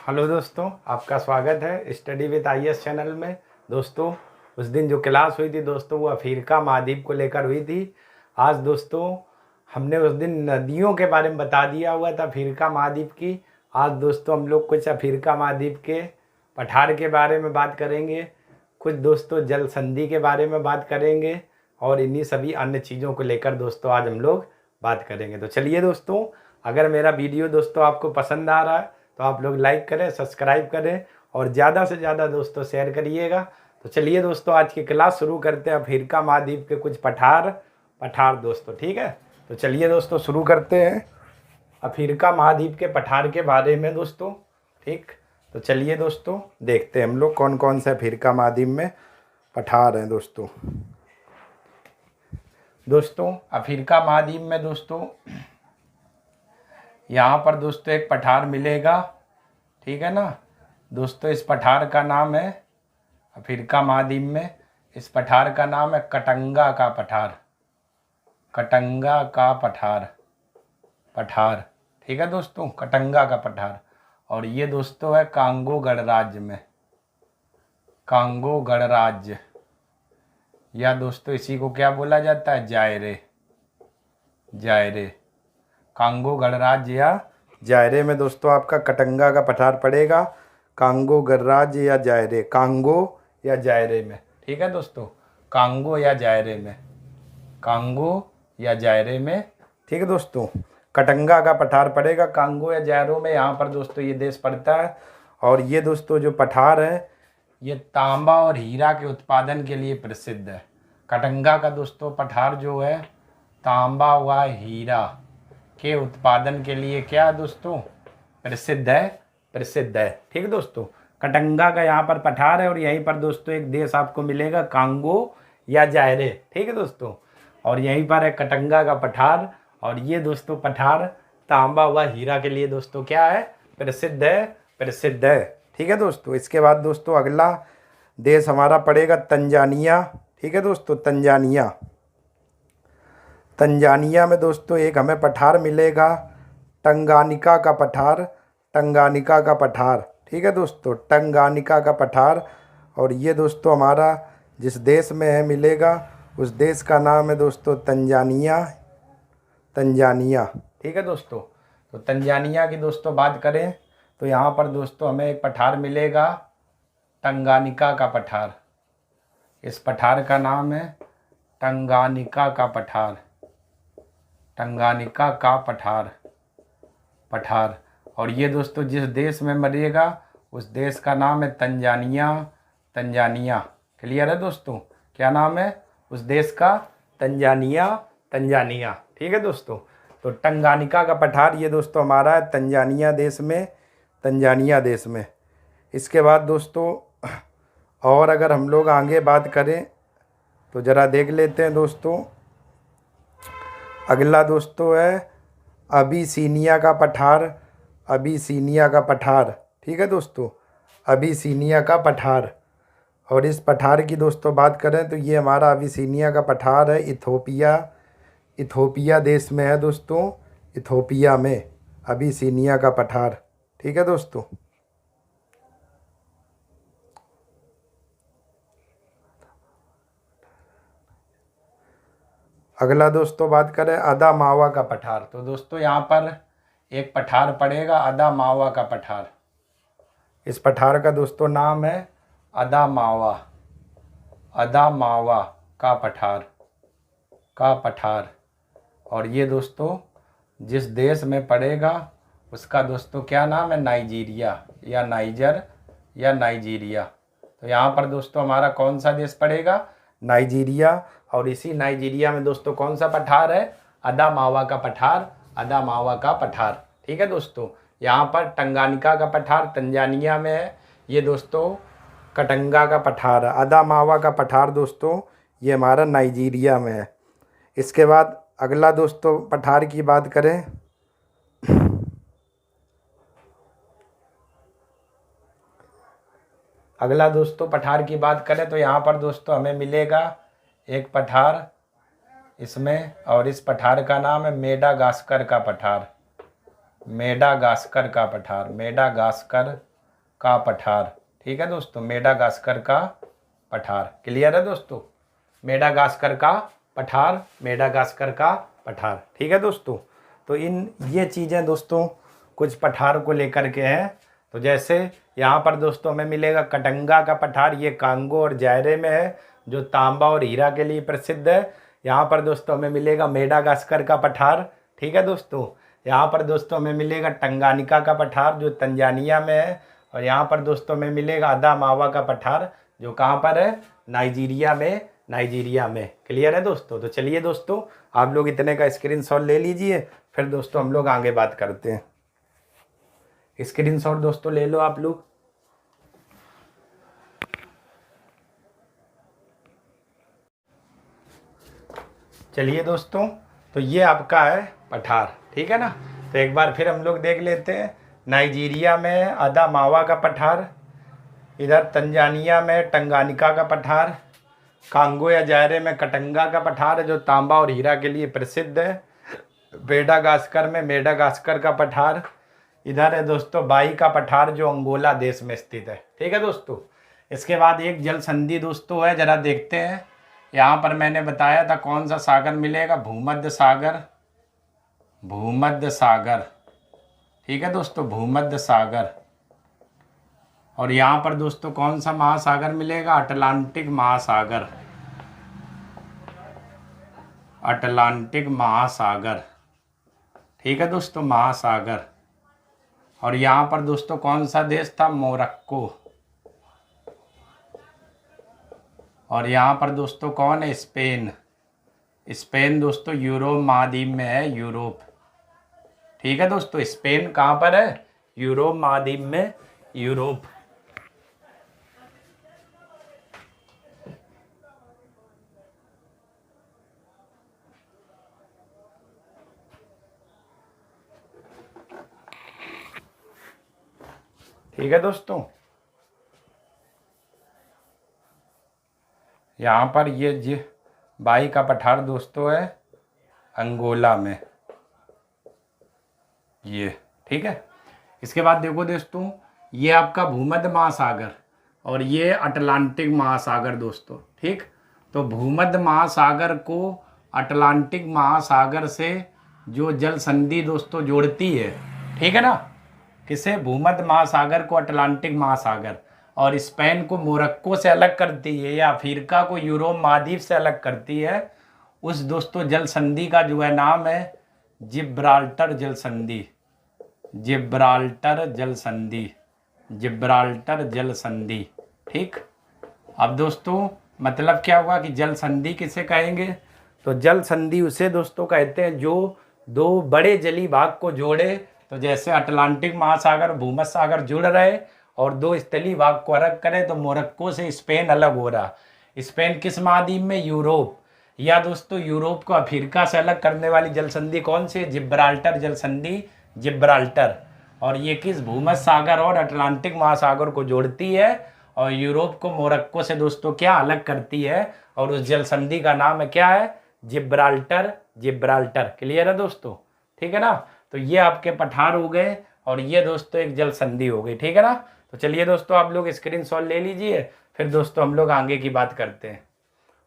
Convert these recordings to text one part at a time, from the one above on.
Hello दोस्तों, आपका स्वागत है स्टडी विद आईएएस चैनल में। दोस्तों, उस दिन जो क्लास हुई थी दोस्तों, वो अफ्रीका महाद्वीप को लेकर हुई थी। आज दोस्तों हमने उस दिन नदियों के बारे में बता दिया हुआ था अफ्रीका महाद्वीप की। आज दोस्तों हम लोग कुछ अफ्रीका महाद्वीप के पठार के बारे में बात करेंगे, कुछ दोस्तों जल संधि के बारे में बात करेंगे और इन्हीं सभी अन्य चीज़ों को लेकर दोस्तों आज हम लोग बात करेंगे। तो चलिए दोस्तों, अगर मेरा वीडियो दोस्तों आपको पसंद आ रहा है तो आप लोग लाइक करें, सब्सक्राइब करें और ज़्यादा से ज़्यादा दोस्तों शेयर करिएगा। तो चलिए दोस्तों, आज की क्लास शुरू करते हैं अफ्रीका महाद्वीप के कुछ पठार दोस्तों, ठीक है। तो चलिए दोस्तों शुरू करते हैं अफ्रीका महाद्वीप के पठार के बारे में दोस्तों, ठीक। तो चलिए दोस्तों देखते हैं हम लोग कौन कौन से अफ्रीका महाद्वीप में पठार हैं दोस्तों। अफ्रीका महाद्वीप में दोस्तों यहाँ पर दोस्तों एक पठार मिलेगा, ठीक है ना दोस्तों। इस पठार का नाम है अफ्रीका महाद्वीप में, इस पठार का नाम है कटंगा का पठार, कटंगा का पठार, ठीक है दोस्तों, कटंगा का पठार। और ये दोस्तों है कांगो गणराज्य में, कांगो गणराज्य, या दोस्तों इसी को क्या बोला जाता है, जायरे, कांगो गणराज्य या जायरे में दोस्तों आपका कटंगा का पठार पड़ेगा। कांगो गणराज्य या जायरे, कांगो या जायरे में, ठीक है दोस्तों, कांगो या जायरे में, कांगो या जायरे में, ठीक है दोस्तों। कटंगा का पठार पड़ेगा कांगो या जायरों में, यहाँ पर दोस्तों ये देश पड़ता है। और ये दोस्तों जो पठार है ये तांबा और हीरा के उत्पादन के लिए प्रसिद्ध है। कटंगा का दोस्तों पठार जो है तांबा व हीरा के उत्पादन के लिए क्या दोस्तों प्रसिद्ध है, ठीक है दोस्तों। कटंगा का यहाँ पर पठार है और यहीं पर दोस्तों एक देश आपको मिलेगा कांगो या जायरे, ठीक है दोस्तों। और यहीं पर है कटंगा का पठार और ये दोस्तों पठार तांबा व हीरा के लिए दोस्तों क्या है, प्रसिद्ध है, ठीक है दोस्तों। इसके बाद दोस्तों अगला देश हमारा पड़ेगा तंजानिया, ठीक है दोस्तों, तंजानिया में दोस्तों एक हमें पठार मिलेगा टंगानिका का पठार, ठीक है दोस्तों, टंगानिका का पठार। और ये दोस्तों हमारा जिस देश में है मिलेगा उस देश का नाम है दोस्तों तंजानिया, ठीक है दोस्तों। तो तंजानिया की दोस्तों बात करें तो यहाँ पर दोस्तों हमें एक पठार मिलेगा टंगानिका का पठार। इस पठार का नाम है टंगानिका का पठार। और ये दोस्तों जिस देश में मरेगा उस देश का नाम है तंजानिया। क्लियर है दोस्तों, क्या नाम है उस देश का, तंजानिया, ठीक है दोस्तों। तो टंगानिका का पठार ये दोस्तों हमारा है तंजानिया देश में। इसके बाद दोस्तों और अगर हम लोग आगे बात करें तो ज़रा देख लेते हैं दोस्तों। अगला दोस्तों है अबीसीनिया का पठार, ठीक है दोस्तों, अबीसीनिया का पठार। और इस पठार की दोस्तों बात करें तो ये हमारा अबीसीनिया का पठार है इथोपिया देश में है दोस्तों, इथोपिया में अबीसीनिया का पठार, ठीक है दोस्तों। अगला दोस्तों बात करें अदामावा का पठार। तो दोस्तों यहाँ पर एक पठार पड़ेगा अदामावा का पठार। इस पठार का दोस्तों नाम है अदामावा का पठार। और ये दोस्तों जिस देश में पड़ेगा उसका दोस्तों क्या नाम है, नाइजीरिया या नाइजीरिया। तो यहाँ पर दोस्तों हमारा कौन सा देश पड़ेगा, नाइजीरिया। और इसी नाइजीरिया में दोस्तों कौन सा पठार है, अदामावा का पठार, ठीक है दोस्तों। यहाँ पर टंगानिका का पठार तंजानिया में है, ये दोस्तों कटंगा का पठार है। अदामावा का पठार दोस्तों ये हमारा नाइजीरिया में है। इसके बाद अगला दोस्तों पठार की बात करें तो यहाँ पर दोस्तों हमें मिलेगा एक पठार इसमें, और इस पठार का नाम है मेडागास्कर का पठार, का पठार। ठीक है दोस्तों, मेडागास्कर का पठार। क्लियर है दोस्तों, मेडागास्कर का पठार, मेडागास्कर का पठार। ठीक है दोस्तों, तो ये चीज़ें दोस्तों कुछ पठार को लेकर के हैं। तो जैसे यहाँ पर दोस्तों हमें मिलेगा कटंगा का पठार, ये कांगो और जायरे में है, जो तांबा और हीरा के लिए प्रसिद्ध है। यहाँ पर दोस्तों हमें मिलेगा मेडागास्कर का पठार। ठीक है दोस्तों, यहाँ पर दोस्तों हमें मिलेगा टंगानिका का पठार, जो तंजानिया में है। और यहाँ पर दोस्तों हमें मिलेगा अदामावा का पठार, जो कहाँ पर है, नाइजीरिया में, नाइजीरिया में। क्लियर है दोस्तों, तो चलिए दोस्तों आप लोग इतने का स्क्रीनशॉट ले लीजिए, फिर दोस्तों हम लोग आगे बात करते हैं। स्क्रीनशॉट दोस्तों ले लो आप लोग। चलिए दोस्तों, तो ये आपका है पठार। ठीक है ना, तो एक बार फिर हम लोग देख लेते हैं। नाइजीरिया में अदामावा का पठार, इधर तंजानिया में टंगानिका का पठार, कांगो या जायरे में कटंगा का पठार है, जो तांबा और हीरा के लिए प्रसिद्ध है। मेडागास्कर में मेडागास्कर का पठार, इधर है दोस्तों बाई का पठार, जो अंगोला देश में स्थित है। ठीक है दोस्तों, इसके बाद एक जल संधि दोस्तों है, जरा देखते हैं। यहाँ पर मैंने बताया था कौन सा सागर मिलेगा, भूमध्य सागर, भूमध्य सागर। ठीक है दोस्तों, भूमध्य सागर। और यहाँ पर दोस्तों कौन सा महासागर मिलेगा, अटलांटिक महासागर, अटलांटिक महासागर। ठीक है दोस्तों, महासागर। और यहाँ पर दोस्तों कौन सा देश था, मोरक्को। और यहाँ पर दोस्तों कौन है, स्पेन। स्पेन दोस्तों यूरोप महाद्वीप में है, यूरोप। ठीक है दोस्तों, स्पेन कहाँ पर है, यूरोप महाद्वीप में, यूरोप। ठीक है दोस्तों, यहाँ पर ये बाई का पठार दोस्तों है अंगोला में, ये। ठीक है, इसके बाद देखो दोस्तों, ये आपका भूमध्य महासागर और ये अटलांटिक महासागर दोस्तों। ठीक, तो भूमध्य महासागर को अटलांटिक महासागर से जो जल संधि दोस्तों जोड़ती है, ठीक है ना, किसे, भूमध्य महासागर को अटलांटिक महासागर, और स्पेन को मोरक्को से अलग करती है, या अफ्रीका को यूरोप महाद्वीप से अलग करती है, उस दोस्तों जल संधि का जो है नाम है जिब्राल्टर जल संधि, जिब्राल्टर जल संधि, जिब्राल्टर जल संधि। ठीक, अब दोस्तों मतलब क्या हुआ कि जल संधि किसे कहेंगे, तो जल संधि उसे दोस्तों कहते हैं जो दो बड़े जली भाग को जोड़े। तो जैसे अटलांटिक महासागर भूमध्य सागर जुड़ रहे और दो स्थलीय भाग को अलग करे, तो मोरक्को से स्पेन अलग हो रहा। स्पेन किस महाद्वीप में, यूरोप। या दोस्तों यूरोप को अफ्रीका से अलग करने वाली जल संधि कौन सी, जिब्राल्टर जल संधि, जिब्राल्टर। और ये किस, भूमध्य सागर और अटलांटिक महासागर को जोड़ती है, और यूरोप को मोरक्को से दोस्तों क्या अलग करती है, और उस जल संधि का नाम है क्या है, जिब्राल्टर, जिब्राल्टर। क्लियर है दोस्तों, ठीक है ना। तो ये आपके पठार हो गए और ये दोस्तों एक जल संधि हो गई, ठीक है ना। तो चलिए दोस्तों आप लोग स्क्रीनशॉट ले लीजिए, फिर दोस्तों हम लोग आगे की बात करते हैं।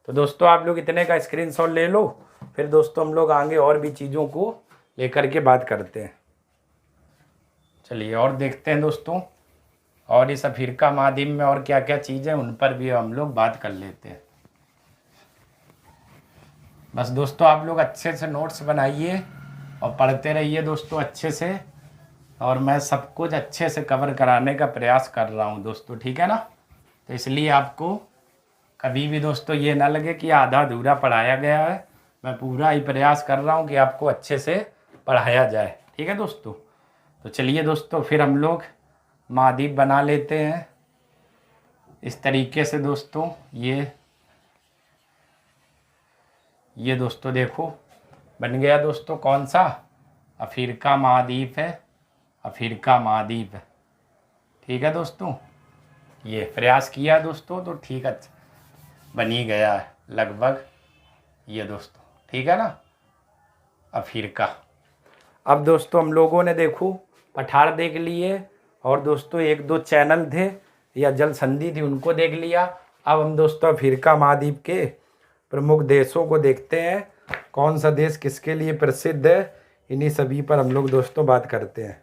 तो दोस्तों आप लोग इतने का स्क्रीनशॉट ले लो, फिर दोस्तों हम लोग आगे और भी चीज़ों को लेकर के बात करते हैं। चलिए और देखते हैं दोस्तों, और इस अफ्रीका महाद्वीप में और क्या क्या चीज़ें, उन पर भी हम लोग बात कर लेते हैं। बस दोस्तों आप लोग अच्छे से नोट्स बनाइए और पढ़ते रहिए दोस्तों अच्छे से, और मैं सब कुछ अच्छे से कवर कराने का प्रयास कर रहा हूँ दोस्तों, ठीक है ना। तो इसलिए आपको कभी भी दोस्तों ये ना लगे कि आधा अधूरा पढ़ाया गया है, मैं पूरा ही प्रयास कर रहा हूँ कि आपको अच्छे से पढ़ाया जाए, ठीक है दोस्तों। तो चलिए दोस्तों फिर हम लोग महाद्वीप बना लेते हैं इस तरीके से दोस्तों। ये दोस्तों देखो बन गया दोस्तों, कौन सा, अफ्रीका महाद्वीप है, अफ्रीका महाद्वीप, ठीक है दोस्तों। ये प्रयास किया दोस्तों तो ठीक है, बन ही गया है लगभग ये दोस्तों, ठीक है ना, अफ्रीका। अब दोस्तों हम लोगों ने देखो पठार देख लिए और दोस्तों एक दो चैनल थे या जल संधि थी, उनको देख लिया। अब हम दोस्तों अफ्रीका महाद्वीप के प्रमुख देशों को देखते हैं, कौन सा देश किसके लिए प्रसिद्ध है, इन्हीं सभी पर हम लोग दोस्तों बात करते हैं।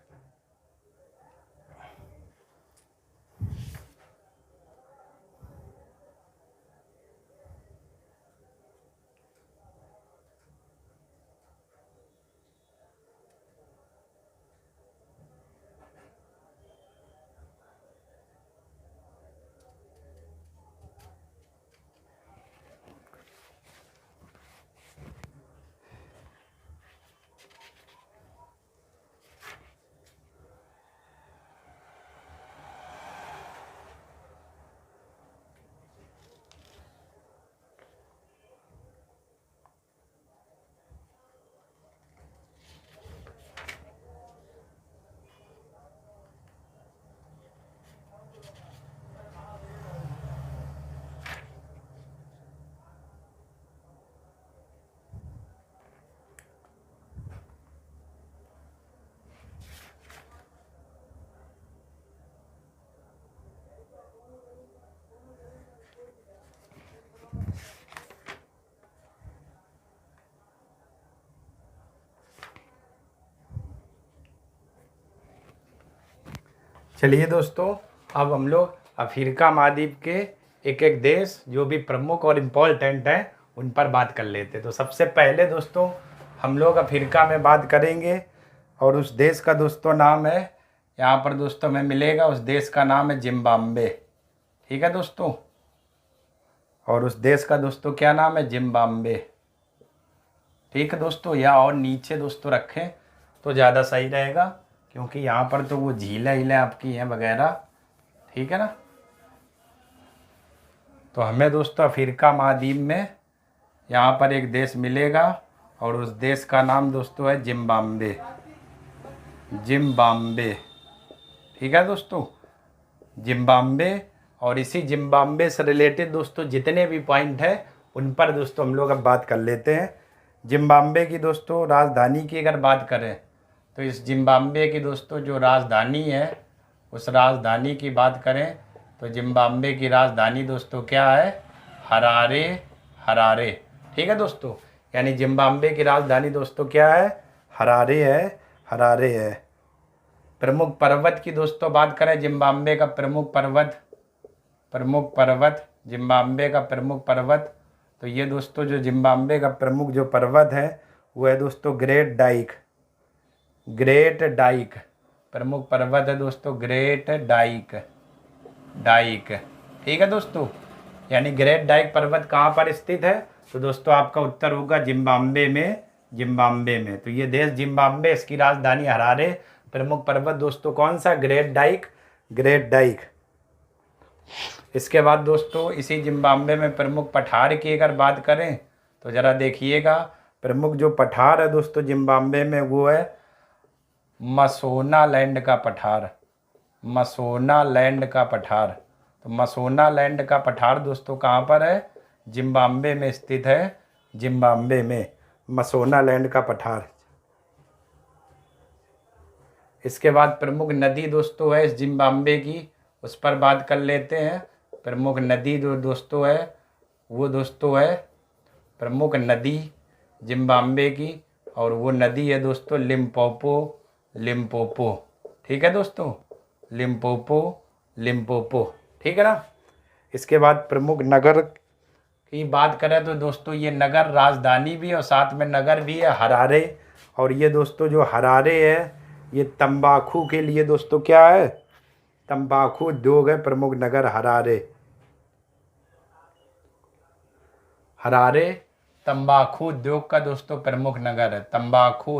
चलिए दोस्तों, अब हम लोग अफ्रीका महाद्वीप के एक एक देश जो भी प्रमुख और इम्पोर्टेंट हैं उन पर बात कर लेते। तो सबसे पहले दोस्तों हम लोग अफ्रीका में बात करेंगे, और उस देश का दोस्तों नाम है, यहाँ पर दोस्तों में मिलेगा, उस देश का नाम है जिम्बाब्वे। ठीक है दोस्तों, और उस देश का दोस्तों क्या नाम है, जिम्बाब्वे। ठीक है दोस्तों, या और नीचे दोस्तों रखें तो ज़्यादा सही रहेगा, क्योंकि यहाँ पर तो वो झीलें आपकी हैं वगैरह। ठीक है ना, तो हमें दोस्तों अफ्रीका महाद्वीप में यहाँ पर एक देश मिलेगा, और उस देश का नाम दोस्तों है जिम्बाब्वे। जिम्बाब्वे, ठीक है दोस्तों, जिम्बाब्वे। और इसी जिम्बाब्वे से रिलेटेड दोस्तों जितने भी पॉइंट हैं उन पर दोस्तों हम लोग अब बात कर लेते हैं। जिम्बाब्वे की दोस्तों राजधानी की अगर बात करें तो इस जिम्बाब्वे की दोस्तों जो राजधानी है, उस राजधानी की बात करें तो जिम्बाब्वे की राजधानी दोस्तों क्या है, हरारे। हरारे, ठीक है दोस्तों, यानी जिम्बाब्वे की राजधानी दोस्तों क्या है, हरारे है। हरारे है। प्रमुख पर्वत की दोस्तों बात करें, जिम्बाब्वे का प्रमुख पर्वत जिम्बाब्वे का प्रमुख पर्वत, तो ये दोस्तों जो जिम्बाब्वे का प्रमुख जो पर्वत है वो है दोस्तों ग्रेट डाइक। ग्रेट डाइक प्रमुख पर्वत है दोस्तों, ग्रेट डाइक। ठीक है दोस्तों, यानी ग्रेट डाइक पर्वत कहाँ पर स्थित है, तो दोस्तों आपका उत्तर होगा जिम्बाब्वे में। तो ये देश जिम्बाब्वे, इसकी राजधानी हरारे, प्रमुख पर्वत दोस्तों कौन सा, ग्रेट डाइक। इसके बाद दोस्तों इसी जिम्बाब्वे में प्रमुख पठार की अगर बात करें तो ज़रा देखिएगा, प्रमुख जो पठार है दोस्तों जिम्बाब्वे में वो है मसोनालैंड का पठार। तो मसोनालैंड का पठार दोस्तों कहाँ पर है, जिम्बाब्वे में स्थित है। जिम्बाब्वे में मसोनालैंड का पठार। इसके बाद प्रमुख नदी दोस्तों है इस जिम्बाब्वे की, उस पर बात कर लेते हैं। प्रमुख नदी जो दोस्तों है वो दोस्तों है प्रमुख नदी जिम्बाब्वे की, और वो नदी है दोस्तों लिम्पोपो। ठीक है दोस्तों, लिम्पोपो। ठीक है ना। इसके बाद प्रमुख नगर की बात करें तो दोस्तों ये नगर राजधानी भी और साथ में नगर भी है, हरारे। और ये दोस्तों जो हरारे है ये तंबाकू के लिए दोस्तों क्या है, तंबाकू उद्योग है, प्रमुख नगर हरारे तंबाकू उद्योग का दोस्तों प्रमुख नगर है, तंबाकू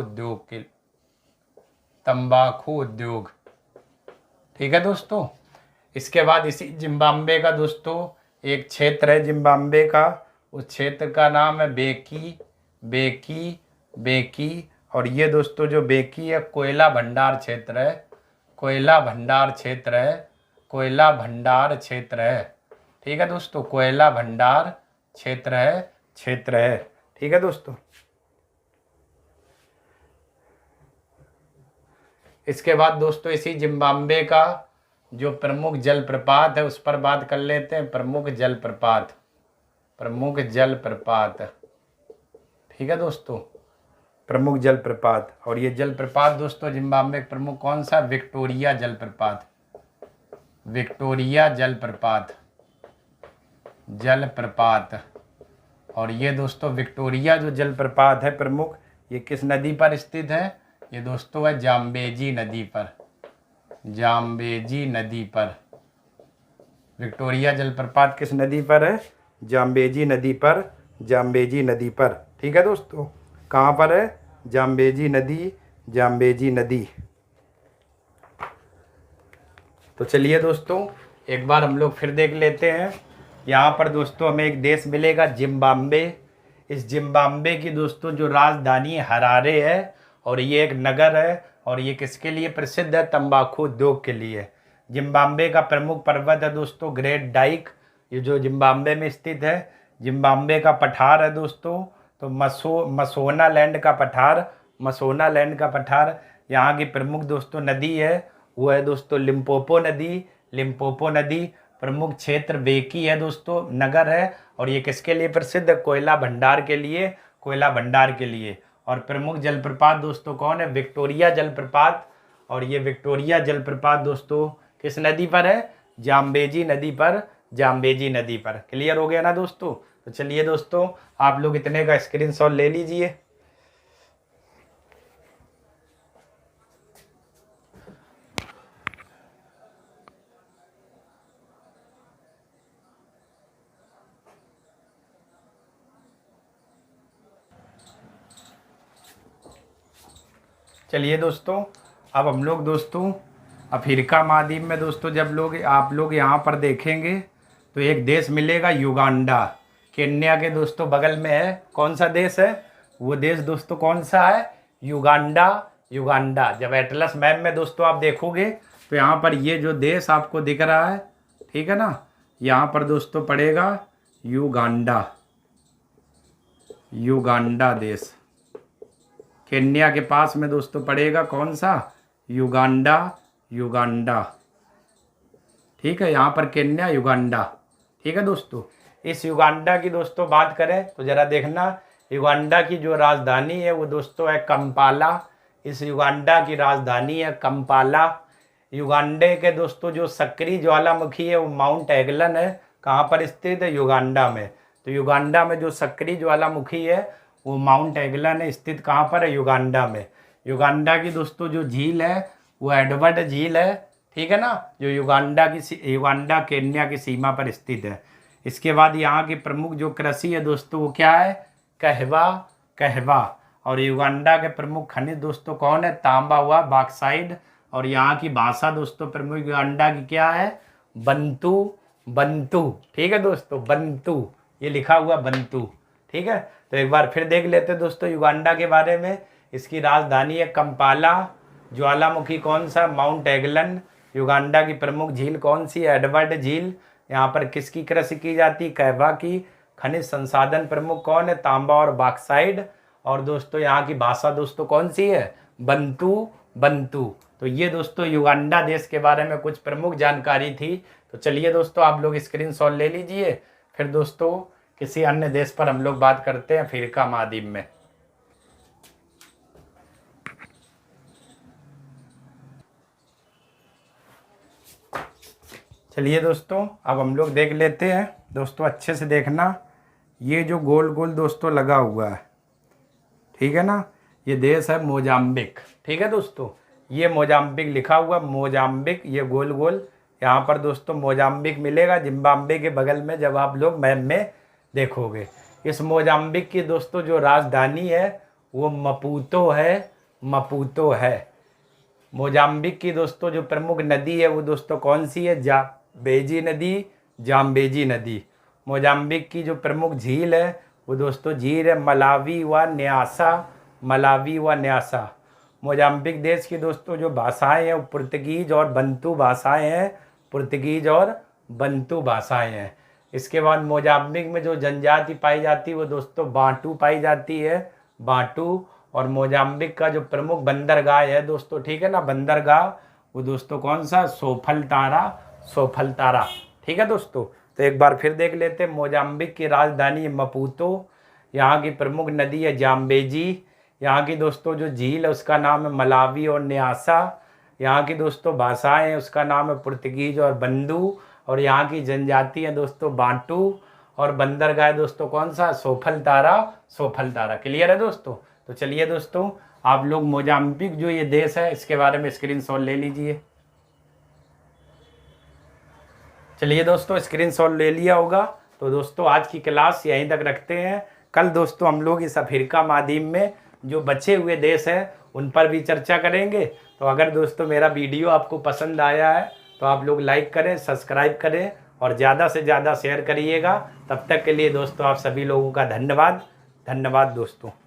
उद्योग। ठीक है दोस्तों। इसके बाद इसी जिम्बाब्वे का दोस्तों एक क्षेत्र है जिम्बाब्वे का, उस क्षेत्र का नाम है बेकी। और ये दोस्तों जो बेकी है कोयला भंडार क्षेत्र है। ठीक है दोस्तों, कोयला भंडार क्षेत्र है। ठीक है दोस्तों। इसके बाद दोस्तों इसी जिम्बाब्वे का जो प्रमुख जलप्रपात है उस पर बात कर लेते हैं। प्रमुख जलप्रपात, प्रमुख जलप्रपात, ठीक है दोस्तों, प्रमुख जलप्रपात। और ये जलप्रपात दोस्तों जिम्बाब्वे का प्रमुख कौन सा? विक्टोरिया जलप्रपात, विक्टोरिया जलप्रपात, जलप्रपात। और ये दोस्तों विक्टोरिया जो जलप्रपात है प्रमुख, ये किस नदी पर स्थित है? ये दोस्तों है जाम्बेजी नदी पर, जाम्बेजी नदी पर। विक्टोरिया जलप्रपात किस नदी पर है? जाम्बेजी नदी पर, जाम्बेजी नदी पर, ठीक है दोस्तों। कहाँ पर है? जाम्बेजी नदी, जाम्बेजी नदी। तो चलिए दोस्तों एक बार हम लोग फिर देख लेते हैं। यहाँ पर दोस्तों हमें एक देश मिलेगा जिम्बाब्वे। इस जिम्बाब्वे की दोस्तों जो राजधानी हरारे है और ये एक नगर है और ये किसके लिए प्रसिद्ध है? तंबाकू उद्योग के लिए। जिम्बाब्वे का प्रमुख पर्वत है दोस्तों ग्रेट डाइक, ये जो जिम्बाब्वे में स्थित है। जिम्बाब्वे का पठार है दोस्तों तो मसोना लैंड का पठार, मसोना लैंड का पठार। यहाँ की प्रमुख दोस्तों नदी है वो है दोस्तों लिम्पोपो नदी, लिम्पोपो नदी। प्रमुख क्षेत्र बेकी है दोस्तों, नगर है और ये किसके लिए प्रसिद्ध है? कोयला भंडार के लिए, कोयला भंडार के लिए। और प्रमुख जलप्रपात दोस्तों कौन है? विक्टोरिया जलप्रपात। और ये विक्टोरिया जलप्रपात दोस्तों किस नदी पर है? जाम्बेजी नदी पर, जाम्बेजी नदी पर। क्लियर हो गया ना दोस्तों? तो चलिए दोस्तों आप लोग इतने का स्क्रीनशॉट ले लीजिए। चलिए दोस्तों अब हम लोग दोस्तों अफ्रीका महाद्वीप में दोस्तों जब लोग आप लोग यहाँ पर देखेंगे तो एक देश मिलेगा युगांडा, केन्या के दोस्तों बगल में है। कौन सा देश है? वो देश दोस्तों कौन सा है? Uganda, Uganda. जब एटलस मैप में दोस्तों आप देखोगे तो यहाँ पर ये जो देश आपको दिख रहा है, ठीक है ना, यहाँ पर दोस्तों पड़ेगा युगांडा, युगांडा देश। केन्या के पास में दोस्तों पड़ेगा कौन सा? युगांडा, युगांडा, ठीक है। यहाँ पर केन्या, युगांडा, ठीक है दोस्तों। इस युगांडा की दोस्तों बात करें तो जरा देखना, युगांडा की जो राजधानी है वो दोस्तों है कंपाला। इस युगांडा की राजधानी है कंपाला। युगांडे के दोस्तों जो सक्रिय ज्वालामुखी है वो माउंट एगलन है। कहाँ पर स्थित है? युगांडा में। तो युगांडा में जो सक्रिय ज्वालामुखी है वो माउंट एगलन है, स्थित कहाँ पर है? युगांडा में। युगांडा की दोस्तों जो झील है वो एडवर्ड झील है, ठीक है ना, जो युगांडा केन्या की सीमा पर स्थित है। इसके बाद यहाँ की प्रमुख जो कृषि है दोस्तों वो क्या है? कहवा, कहवा। और युगांडा के प्रमुख खनिज दोस्तों कौन है? तांबा हुआ, बॉक्साइट। और यहाँ की भाषा दोस्तों प्रमुख युगांडा की क्या है? बंतू, बंतू, ठीक है दोस्तों, बंतू, ये लिखा हुआ बंतू, ठीक है। तो एक बार फिर देख लेते हैं दोस्तों युगांडा के बारे में। इसकी राजधानी है कंपाला। ज्वालामुखी कौन सा? माउंट एगलन। युगांडा की प्रमुख झील कौन सी? एडवर्ड झील। यहाँ पर किसकी कृषि की जाती? कहवा की। खनिज संसाधन प्रमुख कौन है? तांबा और बॉक्साइट। और दोस्तों यहाँ की भाषा दोस्तों कौन सी है? बंतू, बंतू। तो ये दोस्तों युगांडा देश के बारे में कुछ प्रमुख जानकारी थी। तो चलिए दोस्तों आप लोग स्क्रीनशॉट ले लीजिए। फिर दोस्तों किसी अन्य देश पर हम लोग बात करते हैं अफ्रीका महाद्वीप में। चलिए दोस्तों अब हम लोग देख लेते हैं। दोस्तों अच्छे से देखना, ये जो गोल गोल दोस्तों लगा हुआ है, ठीक है ना, ये देश है मोजाम्बिक, ठीक है दोस्तों। ये मोजाम्बिक लिखा हुआ, मोजाम्बिक, ये गोल गोल यहाँ पर दोस्तों मोजाम्बिक मिलेगा जिम्बाब्वे के बगल में जब आप लोग मैप में देखोगे। इस मोजाम्बिक की दोस्तों जो राजधानी है वो मपूतो है, मपूतो है। मोजाम्बिक की दोस्तों जो प्रमुख नदी है वो दोस्तों कौन सी है? जाम्बेजी नदी, जाम्बेजी नदी। मोजाम्बिक की जो प्रमुख झील है वो दोस्तों झील है मलावी व न्यासा, मलावी व न्यासा। मोजाम्बिक देश की दोस्तों जो भाषाएं हैं वो पुर्तगीज और बंतू भाषाएं हैं, पुर्तगीज और बंतू भाषाएं हैं। इसके बाद मोजाम्बिक में जो जनजाति पाई जाती है वो दोस्तों बांटू पाई जाती है, बांटू। और मोजाम्बिक का जो प्रमुख बंदरगाह है दोस्तों, ठीक है ना, बंदरगाह, वो दोस्तों कौन सा, सोफलतारा, सोफलतारा। ठीक है दोस्तों, तो एक बार फिर देख लेते हैं। मोजाम्बिक की राजधानी मपूतो, यहाँ की प्रमुख नदी है जाम्बेजी, यहाँ की दोस्तों जो झील है उसका नाम है मलावी और न्यासा, यहाँ की दोस्तों भाषाएं हैं उसका नाम है पुर्तगीज और बंदू, और यहाँ की जनजाति है दोस्तों बांटू, और बंदरगाह दोस्तों कौन सा, सोफलतारा, सोफलतारा। क्लियर है दोस्तों। तो चलिए दोस्तों, आप लोग मोजाम्बिक जो ये देश है इसके बारे में स्क्रीनशॉट ले लीजिए। चलिए दोस्तों, स्क्रीनशॉट ले लिया होगा। तो दोस्तों आज की क्लास यहीं तक रखते हैं। कल दोस्तों हम लोग इस अफ्रीका महाद्वीप में जो बचे हुए देश हैं उन पर भी चर्चा करेंगे। तो अगर दोस्तों मेरा वीडियो आपको पसंद आया है तो आप लोग लाइक करें, सब्सक्राइब करें और ज़्यादा से ज़्यादा शेयर करिएगा। तब तक के लिए दोस्तों आप सभी लोगों का धन्यवाद। धन्यवाद दोस्तों।